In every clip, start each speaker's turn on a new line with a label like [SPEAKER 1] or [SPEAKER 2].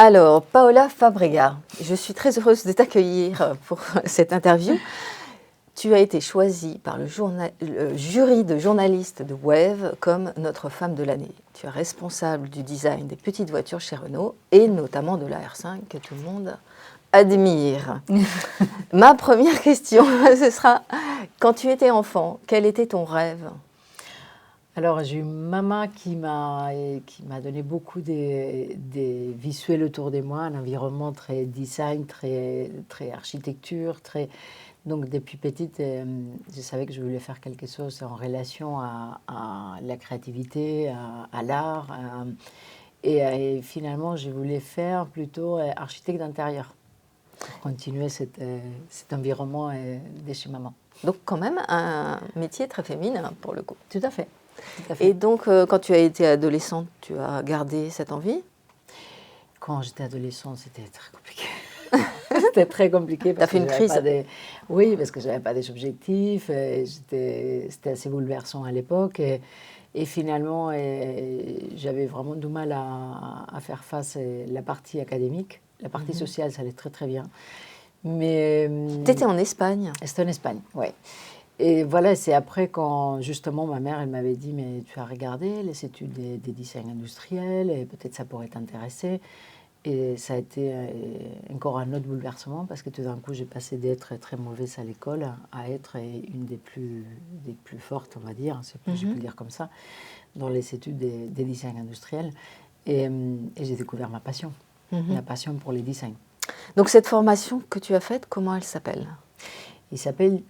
[SPEAKER 1] Alors, Paola Fabrega, je suis très heureuse de t'accueillir pour cette interview. Tu as été choisie par le jury de journalistes de WEV comme notre femme de l'année. Tu es responsable du design des petites voitures chez Renault et notamment de la R5 que tout le monde admire. Ma première question, ce sera, quand tu étais enfant, quel était ton rêve ?
[SPEAKER 2] Alors, j'ai une maman qui m'a donné beaucoup des visuels autour de moi, un environnement très design, très architecture, Donc, depuis petite, je savais que je voulais faire quelque chose en relation à la créativité, à l'art. Et finalement, je voulais faire plutôt architecte d'intérieur pour continuer cet environnement de chez maman.
[SPEAKER 1] Donc, quand même, un métier très féminin pour le coup.
[SPEAKER 2] Tout à fait. Tout à fait.
[SPEAKER 1] Et donc, quand tu as été adolescente, tu as gardé cette envie ?
[SPEAKER 2] Quand j'étais adolescente, c'était très compliqué. C'était très compliqué.
[SPEAKER 1] Tu as fait une crise ?
[SPEAKER 2] Oui, parce que je n'avais pas des objectifs. C'était assez bouleversant à l'époque. Et finalement, j'avais vraiment du mal à faire face à la partie académique. La partie sociale, ça allait très, très bien. Mais
[SPEAKER 1] tu étais en Espagne ?
[SPEAKER 2] C'était en Espagne, oui. Et voilà, c'est après quand, justement, ma mère, elle m'avait dit « Mais tu as regardé les études des designs industriels et peut-être ça pourrait t'intéresser ». Et ça a été encore un autre bouleversement parce que tout d'un coup, j'ai passé d'être très mauvaise à l'école à être une des plus fortes, on va dire, si je peux le dire comme ça, dans les études des designs industriels. Et j'ai découvert ma passion pour les designs.
[SPEAKER 1] Donc cette formation que tu as faite, comment elle s'appelle ?
[SPEAKER 2] Il s'appelle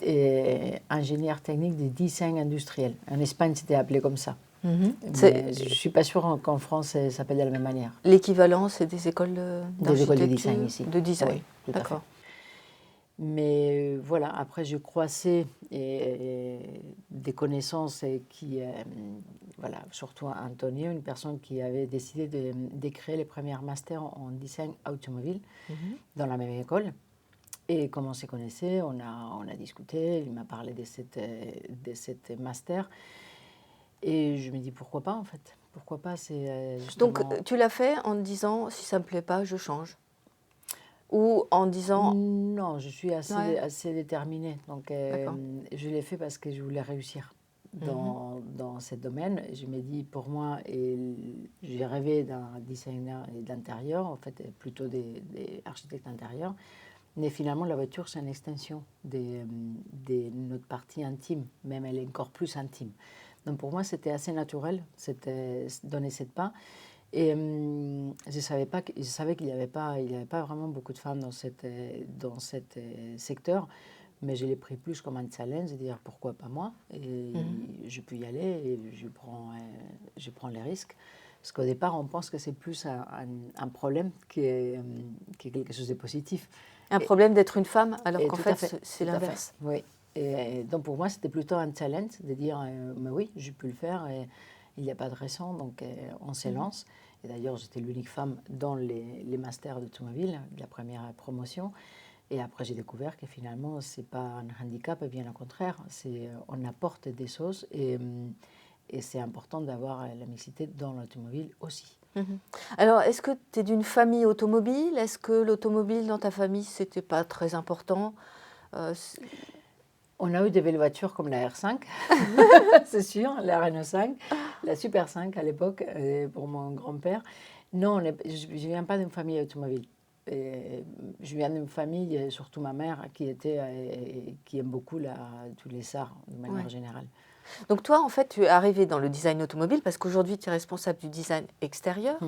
[SPEAKER 2] ingénieur technique de design industriel. En Espagne, c'était appelé comme ça. Je ne suis pas sûre qu'en France, ça s'appelle de la même manière.
[SPEAKER 1] L'équivalent, c'est des écoles d'architecture ?
[SPEAKER 2] Des écoles de design ici.
[SPEAKER 1] De design,
[SPEAKER 2] oui, tout
[SPEAKER 1] d'accord.
[SPEAKER 2] À fait. Mais voilà, après, je croisais des connaissances qui, voilà, surtout Antonio, une personne qui avait décidé de créer les premiers masters en design automobile dans la même école. Et comme on se connaissait, on a discuté, il m'a parlé de cette master. Et je me dis pourquoi pas en fait. Pourquoi pas, c'est justement...
[SPEAKER 1] Donc tu l'as fait en te disant si ça ne me plaît pas, je change ? Ou en disant...
[SPEAKER 2] Non, je suis assez déterminée. Donc je l'ai fait parce que je voulais réussir dans ce domaine. Je me dis pour moi, j'ai rêvé d'un designer d'intérieur, en fait plutôt des architectes d'intérieur. Mais finalement, la voiture, c'est une extension de notre partie intime. Même elle est encore plus intime. Donc pour moi, c'était assez naturel, c'était donner cette pas. Et je savais qu'il n'y avait pas vraiment beaucoup de femmes dans cet secteur, mais je l'ai pris plus comme un challenge, de dire pourquoi pas moi, et je peux y aller, et je prends les risques. Parce qu'au départ, on pense que c'est plus un problème que quelque chose de positif.
[SPEAKER 1] Un problème d'être une femme, alors qu'en fait, c'est l'inverse.
[SPEAKER 2] Oui. Et donc pour moi, c'était plutôt un challenge de dire mais oui, je peux le faire et il n'y a pas de raison, donc on s'élance. Et d'ailleurs, j'étais l'unique femme dans les masters d'automobile, de la première promotion. Et après, j'ai découvert que finalement, ce n'est pas un handicap, bien au contraire, on apporte des choses et c'est important d'avoir la mixité dans l'automobile aussi.
[SPEAKER 1] Alors, est-ce que tu es d'une famille automobile ? Est-ce que l'automobile dans ta famille, ce n'était pas très important ?
[SPEAKER 2] On a eu des belles voitures comme la R5, c'est sûr, la Renault 5, la Super 5 à l'époque, pour mon grand-père. Non, je ne viens pas d'une famille automobile. Je viens d'une famille, surtout ma mère, qui aime beaucoup tous les arts de manière générale.
[SPEAKER 1] Donc toi, en fait, tu es arrivé dans le design automobile parce qu'aujourd'hui, tu es responsable du design extérieur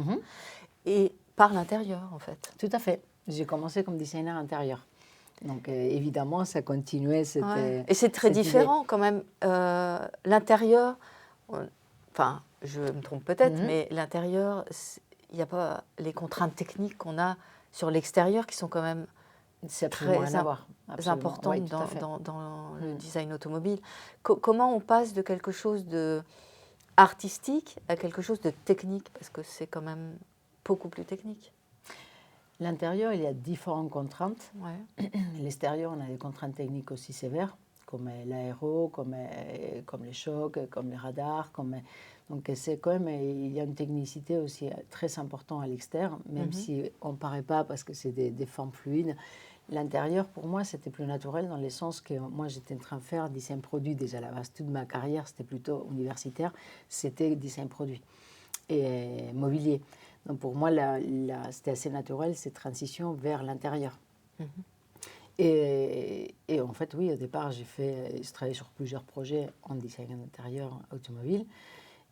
[SPEAKER 1] et par l'intérieur, en fait.
[SPEAKER 2] Tout à fait. J'ai commencé comme designer intérieur. Donc évidemment, ça continuait.
[SPEAKER 1] Et c'est très différent quand même. L'intérieur, enfin, je me trompe peut-être, mais l'intérieur, il n'y a pas les contraintes techniques qu'on a sur l'extérieur qui sont quand même très importantes dans le design automobile. Comment on passe de quelque chose de artistique à quelque chose de technique ? Parce que c'est quand même beaucoup plus technique.
[SPEAKER 2] L'intérieur, il y a différentes contraintes.
[SPEAKER 1] Ouais.
[SPEAKER 2] L'extérieur, on a des contraintes techniques aussi sévères, comme l'aéro, comme les chocs, comme les radars. Donc c'est quand même, il y a une technicité aussi très importante à l'extérieur, même si on ne paraît pas parce que c'est des formes fluides. L'intérieur, pour moi, c'était plus naturel dans le sens que moi, j'étais en train de faire design produit déjà à la base. Toute ma carrière, c'était plutôt universitaire, c'était design produit et mobilier. Donc pour moi, c'était assez naturel cette transition vers l'intérieur. Et en fait, oui, au départ, je travaillais sur plusieurs projets en design intérieur automobile.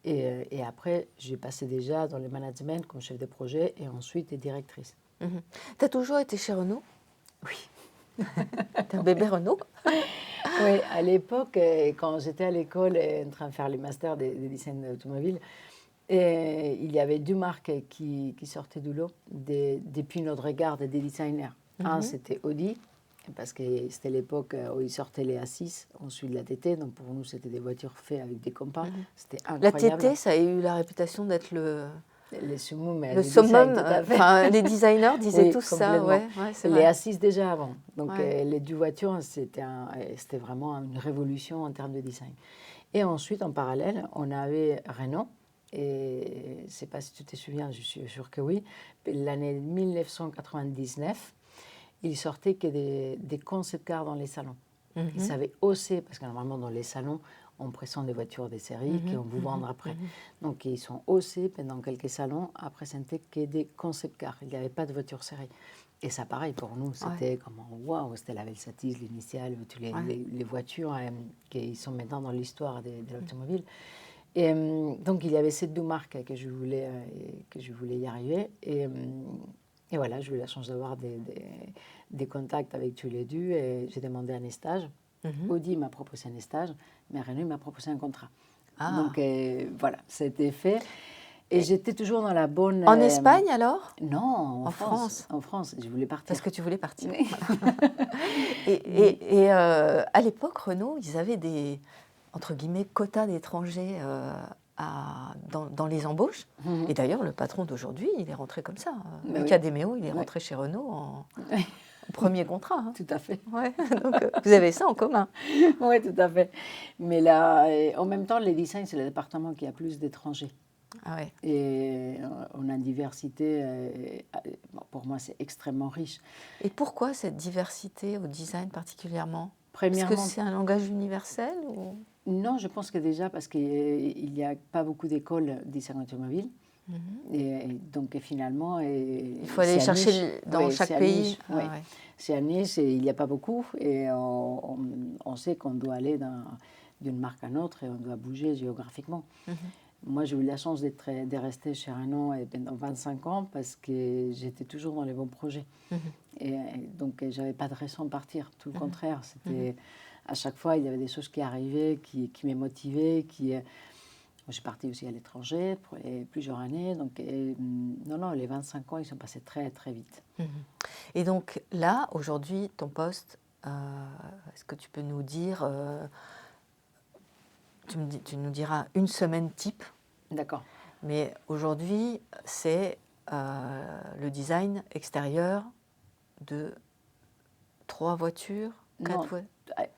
[SPEAKER 2] Et après, j'ai passé déjà dans le management comme chef de projet et ensuite directrice.
[SPEAKER 1] Tu as toujours été chez Renault?
[SPEAKER 2] Oui.
[SPEAKER 1] Tu es un bébé Renault?
[SPEAKER 2] Oui, à l'époque, quand j'étais à l'école en train de faire les masters de design automobile, il y avait deux marques qui sortaient du lot depuis notre regard des designers. Un, c'était Audi, parce que c'était l'époque où ils sortaient les A6, ensuite la TT. Donc pour nous, c'était des voitures faites avec des compas. C'était
[SPEAKER 1] La
[SPEAKER 2] incroyable.
[SPEAKER 1] TT, ça a eu la réputation d'être le
[SPEAKER 2] summum,
[SPEAKER 1] summum.
[SPEAKER 2] design,
[SPEAKER 1] Les designers disaient
[SPEAKER 2] oui,
[SPEAKER 1] tous ça. Ouais, c'est
[SPEAKER 2] les
[SPEAKER 1] vrai.
[SPEAKER 2] A6 déjà avant. Donc les deux voitures, c'était vraiment une révolution en termes de design. Et ensuite, en parallèle, on avait Renault. Et je ne sais pas si tu te souviens, je suis sûre que oui. L'année 1999, ils sortaient que des concept cars dans les salons. Ils avaient osé, parce que normalement dans les salons, on présente des voitures de série qu'on vous vend après. Donc ils sont osés pendant quelques salons à présenter que des concept cars. Il n'y avait pas de voiture série. Et ça, pareil, pour nous, c'était comme waouh, c'était la Velsatis, l'initiale, les voitures qui sont maintenant dans l'histoire de l'automobile. Et donc il y avait ces deux marques que je voulais y arriver. Et voilà, j'ai eu la chance d'avoir des contacts avec tous les deux et j'ai demandé un stage. Audi m'a proposé un stage, mais Renault m'a proposé un contrat. Donc voilà, c'était fait. Et j'étais toujours dans la bonne...
[SPEAKER 1] En Espagne alors?
[SPEAKER 2] Non,
[SPEAKER 1] en France.
[SPEAKER 2] En France, je voulais partir.
[SPEAKER 1] Parce que tu voulais partir.
[SPEAKER 2] Oui.
[SPEAKER 1] Et à l'époque, Renault, ils avaient des, entre guillemets, quotas d'étrangers dans les embauches. Et d'ailleurs, le patron d'aujourd'hui, il est rentré comme ça. Luca De Meo, il est rentré chez Renault en premier contrat.
[SPEAKER 2] Tout à fait.
[SPEAKER 1] Ouais. Donc, vous avez ça en commun.
[SPEAKER 2] Oui, tout à fait. Mais là, en même temps, les designs, c'est le département qui a plus d'étrangers.
[SPEAKER 1] Ah ouais.
[SPEAKER 2] Et on a une diversité, pour moi, c'est extrêmement riche.
[SPEAKER 1] Et pourquoi cette diversité au design particulièrement?
[SPEAKER 2] Premièrement,
[SPEAKER 1] parce que c'est un langage universel ou...
[SPEAKER 2] Non, je pense que déjà parce qu'il n'y a pas beaucoup d'écoles de design automobile. Et donc finalement...
[SPEAKER 1] il faut aller chercher dans chaque pays.
[SPEAKER 2] C'est à niche et il n'y a pas beaucoup. Et on sait qu'on doit aller d'une marque à une autre et on doit bouger géographiquement. Moi, j'ai eu la chance de rester chez Renault pendant 25 ans parce que j'étais toujours dans les bons projets. Et donc, je n'avais pas de raison de partir. Tout le contraire. C'était, à chaque fois, il y avait des choses qui arrivaient, qui me motivaient. Je suis partie aussi à l'étranger pour plusieurs années. Donc, non, les 25 ans, ils sont passés très, très vite.
[SPEAKER 1] Et donc, là, aujourd'hui, ton poste, est-ce que tu peux nous dire... Tu nous diras une semaine type.
[SPEAKER 2] D'accord.
[SPEAKER 1] Mais aujourd'hui, c'est le design extérieur de 3 voitures, 4 voitures.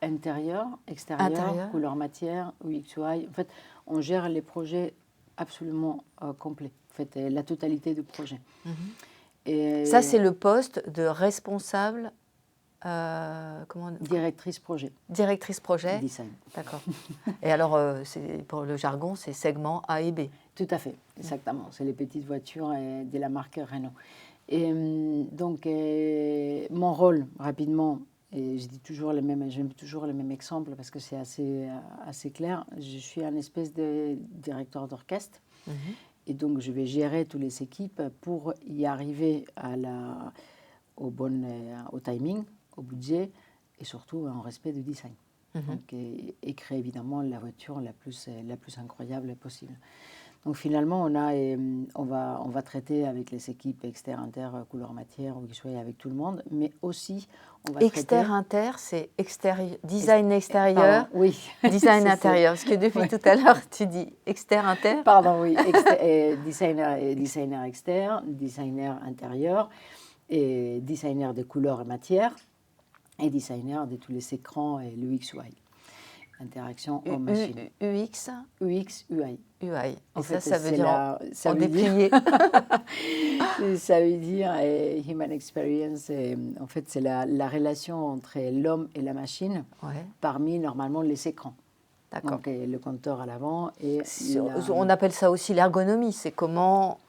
[SPEAKER 2] Intérieur, extérieur, couleur matière, UX, UI. En fait, on gère les projets absolument complets. En fait, la totalité du projet. Et
[SPEAKER 1] ça, c'est le poste de responsable...
[SPEAKER 2] directrice projet.
[SPEAKER 1] Directrice projet.
[SPEAKER 2] Design.
[SPEAKER 1] D'accord. Et alors, pour le jargon, c'est segment A et B.
[SPEAKER 2] Tout à fait, exactement. C'est les petites voitures de la marque Renault. Et donc, mon rôle, rapidement, et je dis toujours j'aime toujours le même exemple parce que c'est assez clair. Je suis un espèce de directeur d'orchestre. Et donc, je vais gérer toutes les équipes pour y arriver au timing, au budget et surtout en respect du design. Donc, et créer évidemment la voiture la plus incroyable possible. Donc finalement, on va traiter avec les équipes externes, inter, couleur matière, ou qu'ils soient avec tout le monde, mais aussi on va
[SPEAKER 1] inter, c'est design extérieur,
[SPEAKER 2] oui.
[SPEAKER 1] Design intérieur. Parce que depuis tout à l'heure, tu dis inter.
[SPEAKER 2] Pardon, oui. Designer externe, designer intérieur, et designer de couleur et matière, et designer de tous les écrans et l'UX/UI. interaction homme-machine.
[SPEAKER 1] UX
[SPEAKER 2] UX, UI.
[SPEAKER 1] UI.
[SPEAKER 2] En
[SPEAKER 1] Et
[SPEAKER 2] fait,
[SPEAKER 1] ça veut dire
[SPEAKER 2] ça
[SPEAKER 1] en
[SPEAKER 2] veut
[SPEAKER 1] déplié.
[SPEAKER 2] ça veut dire Human Experience. En fait, c'est la relation entre l'homme et la machine parmi, normalement, les écrans.
[SPEAKER 1] D'accord.
[SPEAKER 2] Donc, le compteur à l'avant.
[SPEAKER 1] On appelle ça aussi l'ergonomie. C'est comment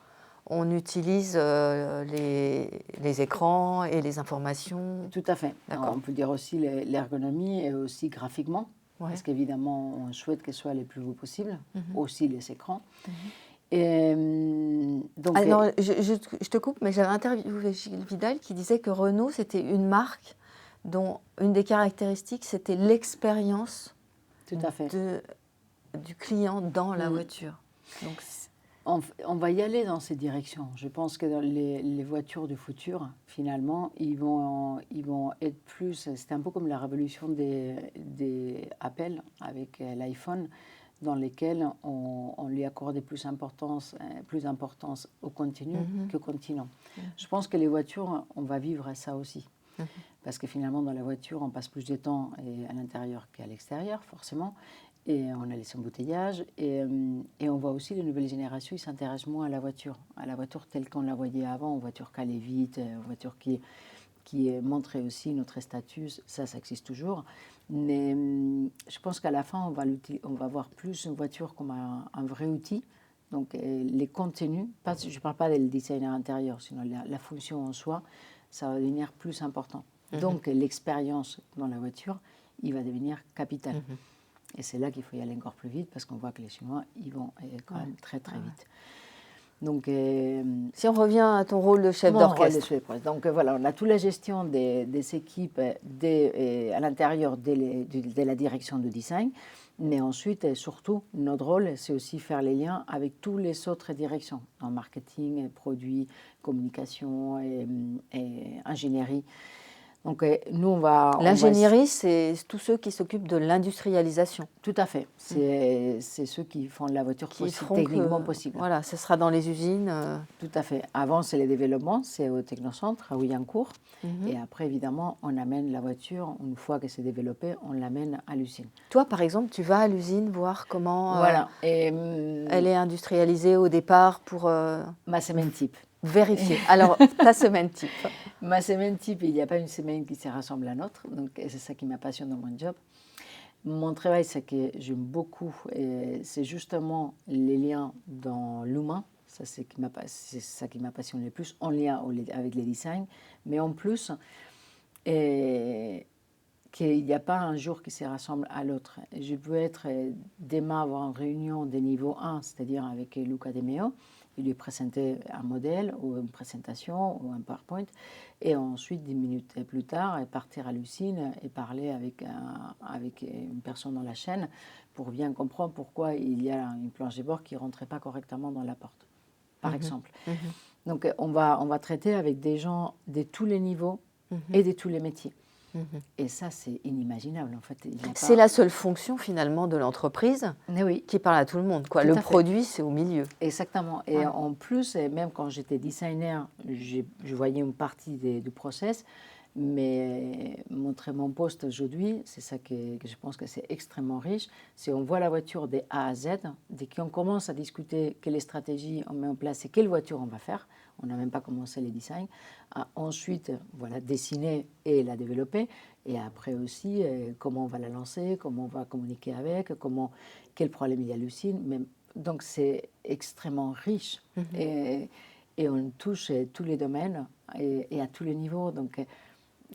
[SPEAKER 1] on utilise les écrans et les informations.
[SPEAKER 2] Tout à fait. On peut dire aussi l'ergonomie et aussi graphiquement. Parce qu'évidemment, on souhaite qu'elles soient les plus beaux possibles, aussi les écrans. Et,
[SPEAKER 1] donc, alors, je te coupe, mais j'avais interviewé Gilles Vidal qui disait que Renault, c'était une marque dont une des caractéristiques, c'était l'expérience du client dans la voiture. Donc,
[SPEAKER 2] on va y aller dans ces directions. Je pense que dans les voitures du futur, finalement, ils vont être plus... C'est un peu comme la révolution des Apple avec l'iPhone, dans lesquels on lui accordait plus d'importance au contenu qu'au continent. Je pense que les voitures, on va vivre ça aussi. Parce que finalement, dans la voiture, on passe plus de temps à l'intérieur qu'à l'extérieur, forcément. Et on a les embouteillages. Et on voit aussi les nouvelles générations, ils s'intéressent moins à la voiture telle qu'on la voyait avant, une voiture qui allait vite, une voiture qui montrait aussi notre statut. Ça existe toujours. Mais je pense qu'à la fin, on va voir plus une voiture comme un vrai outil. Donc, les contenus, je ne parle pas du design intérieur, sinon la fonction en soi, ça va devenir plus important. Donc, l'expérience dans la voiture, il va devenir capital. Et c'est là qu'il faut y aller encore plus vite parce qu'on voit que les Chinois, ils vont quand même très, très vite. Donc,
[SPEAKER 1] si on revient à ton rôle de chef d'orchestre.
[SPEAKER 2] Donc voilà, on a toute la gestion des équipes à l'intérieur de la direction de design. Mais ensuite, et surtout, notre rôle, c'est aussi faire les liens avec toutes les autres directions, en marketing, produits, communication et ingénierie. Donc, nous, on va...
[SPEAKER 1] L'ingénierie, c'est tous ceux qui s'occupent de l'industrialisation.
[SPEAKER 2] Tout à fait. C'est ceux qui font de la voiture techniquement possible.
[SPEAKER 1] Voilà, ce sera dans les usines.
[SPEAKER 2] Tout à fait. Avant, c'est les développements, c'est au Technocentre, à Houillancourt. Et après, évidemment, on amène la voiture, une fois que c'est développé, on l'amène à l'usine.
[SPEAKER 1] Toi, par exemple, tu vas à l'usine voir comment elle est industrialisée au départ pour...
[SPEAKER 2] Ma semaine type.
[SPEAKER 1] Vérifier. Alors, ta semaine type.
[SPEAKER 2] Ma semaine type, il n'y a pas une semaine qui se rassemble à l'autre. Donc, c'est ça qui me passionne dans mon job. Mon travail, c'est que j'aime beaucoup, c'est justement les liens dans l'humain. Ça, c'est ça qui m'a passionné le plus, en lien avec les designs. Mais en plus, qu'il n'y a pas un jour qui se rassemble à l'autre. Je peux être demain avoir une réunion de niveau 1, c'est-à-dire avec Luca De Meo, et lui présenter un modèle ou une présentation ou un PowerPoint, et ensuite 10 minutes plus tard partir à l'usine et parler avec une personne dans la chaîne pour bien comprendre pourquoi il y a une planche de bord qui ne rentrait pas correctement dans la porte, par exemple. Donc on va traiter avec des gens de tous les niveaux et de tous les métiers. Et ça, c'est inimaginable, en fait.
[SPEAKER 1] C'est la seule fonction, finalement, de l'entreprise qui parle à tout le monde, quoi. Le produit, c'est au milieu.
[SPEAKER 2] Exactement. Et en plus, même quand j'étais designer, je voyais une partie du process, mais montrer mon poste aujourd'hui, c'est ça que je pense que c'est extrêmement riche. C'est on voit la voiture de A à Z, dès qu'on commence à discuter quelle stratégie on met en place et quelle voiture on va faire. On n'a même pas commencé les designs. Ensuite, voilà, dessiner et la développer. Et après aussi, comment on va la lancer, comment on va communiquer avec, quel problème il y a à l'usine. Donc, c'est extrêmement riche. Et on touche tous les domaines et à tous les niveaux. Donc,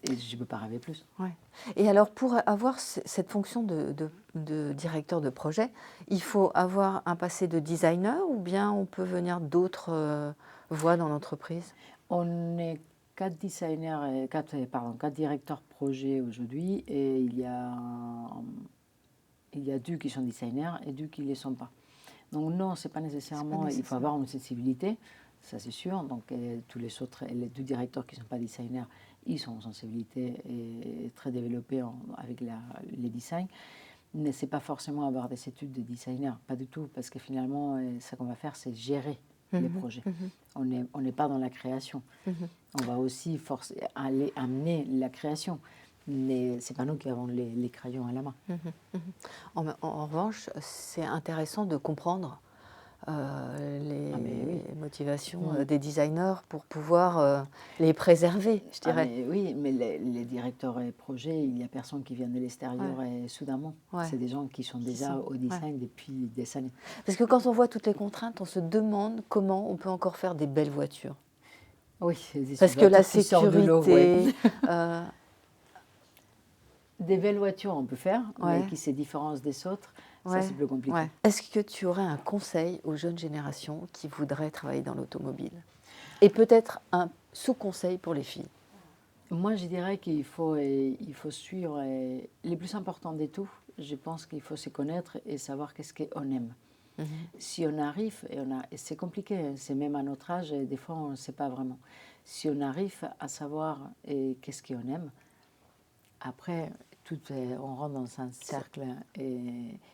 [SPEAKER 2] je ne peux pas rêver plus.
[SPEAKER 1] Ouais. Et alors, pour avoir cette fonction de directeur de projet, il faut avoir un passé de designer ou bien on peut venir d'autres voies dans l'entreprise?
[SPEAKER 2] On est 4 designers, 4 directeurs projet aujourd'hui, et il y a 2 qui sont designers et 2 qui ne le sont pas. Donc non, c'est pas nécessairement, il faut avoir une sensibilité, ça c'est sûr. Donc tous les autres, les 2 directeurs qui ne sont pas designers, ils sont en sensibilité et très développés avec les designs. Mais ce n'est pas forcément avoir des études de designer, pas du tout, parce que finalement, ce qu'on va faire, c'est gérer les projets. On n'est pas dans la création. On va aussi amener la création. mais ce n'est pas nous qui avons les crayons à la main.
[SPEAKER 1] En revanche, c'est intéressant de comprendre les motivations des designers pour pouvoir les préserver, je dirais.
[SPEAKER 2] Mais oui, mais les directeurs et projets, il n'y a personne qui vient de l'extérieur et soudainement. C'est des gens qui sont déjà au design depuis des années.
[SPEAKER 1] Parce que quand on voit toutes les contraintes, on se demande comment on peut encore faire des belles voitures.
[SPEAKER 2] Oui,
[SPEAKER 1] parce que la sécurité...
[SPEAKER 2] Des belles voitures, on peut faire, mais qui se différencient des autres, ça c'est plus compliqué.
[SPEAKER 1] Est-ce que tu aurais un conseil aux jeunes générations qui voudraient travailler dans l'automobile? Et peut-être un sous-conseil pour les filles?
[SPEAKER 2] Moi, je dirais qu'il faut suivre les plus importants des tout. Je pense qu'il faut se connaître et savoir qu'est-ce qu'on aime. Si on arrive, et c'est compliqué, c'est même à notre âge, et des fois on ne sait pas vraiment. Si on arrive à savoir qu'est-ce qu'on aime, après, on rentre dans un cercle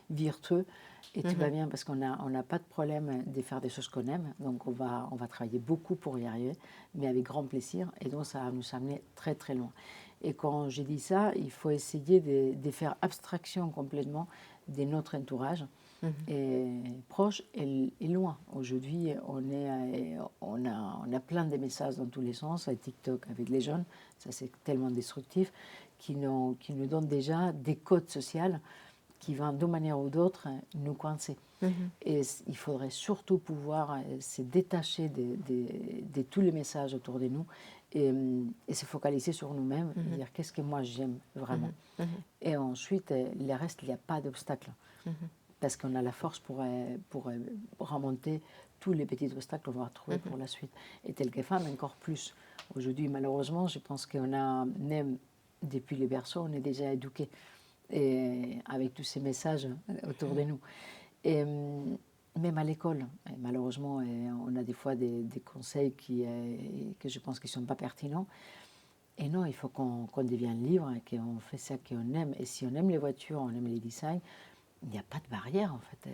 [SPEAKER 2] vertueux et tout va bien parce qu'on n'a pas de problème de faire des choses qu'on aime. Donc on va travailler beaucoup pour y arriver, mais avec grand plaisir. Et donc ça va nous amener très très loin. Et quand je dis ça, il faut essayer de faire abstraction complètement de notre entourage. Proche et loin. Aujourd'hui, on a plein de messages dans tous les sens, avec TikTok, avec les jeunes, ça c'est tellement destructif, qui nous donnent déjà des codes sociaux qui vont d'une manière ou d'autre nous coincer. Et il faudrait surtout pouvoir se détacher de tous les messages autour de nous et se focaliser sur nous-mêmes et dire qu'est-ce que moi j'aime vraiment. Et ensuite, le reste, il n'y a pas d'obstacle. Parce qu'on a la force pour remonter tous les petits obstacles qu'on va trouver pour la suite. Et telles que femmes, encore plus. Aujourd'hui, malheureusement, je pense qu'on a, même depuis les berceaux, on est déjà éduqués avec tous ces messages autour de nous. Et même à l'école, malheureusement, on a des fois des conseils que je pense qui ne sont pas pertinents. Et non, il faut qu'on devienne libre et qu'on fait ça qu'on aime. Et si on aime les voitures, on aime les designs, il n'y a pas de barrière en fait.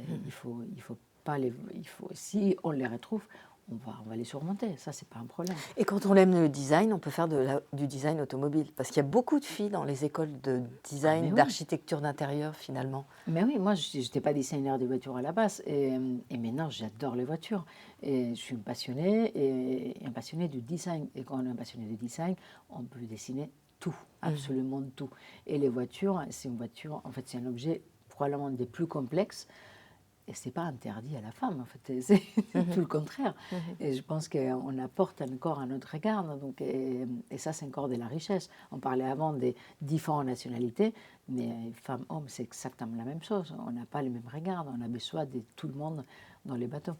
[SPEAKER 2] Si on les retrouve, on va les surmonter. Ça, c'est pas un problème.
[SPEAKER 1] Et quand on aime le design, on peut faire du design automobile. Parce qu'il y a beaucoup de filles dans les écoles de design, d'architecture d'intérieur finalement.
[SPEAKER 2] Mais oui, moi, je n'étais pas designer de voitures à la base. Et maintenant, j'adore les voitures. Et je suis une passionnée et un passionné du design. Et quand on est un passionné du design, on peut dessiner tout, absolument tout. Et les voitures, c'est un objet probablement des plus complexes, et ce n'est pas interdit à la femme, en fait, c'est tout le contraire. Et je pense qu'on apporte encore un autre regard, donc, et ça, c'est encore de la richesse. On parlait avant des différentes nationalités, mais femmes-hommes, c'est exactement la même chose. On n'a pas les mêmes regards, on a besoin de tout le monde dans les bateaux.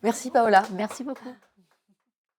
[SPEAKER 1] Merci Paola.
[SPEAKER 2] Merci beaucoup.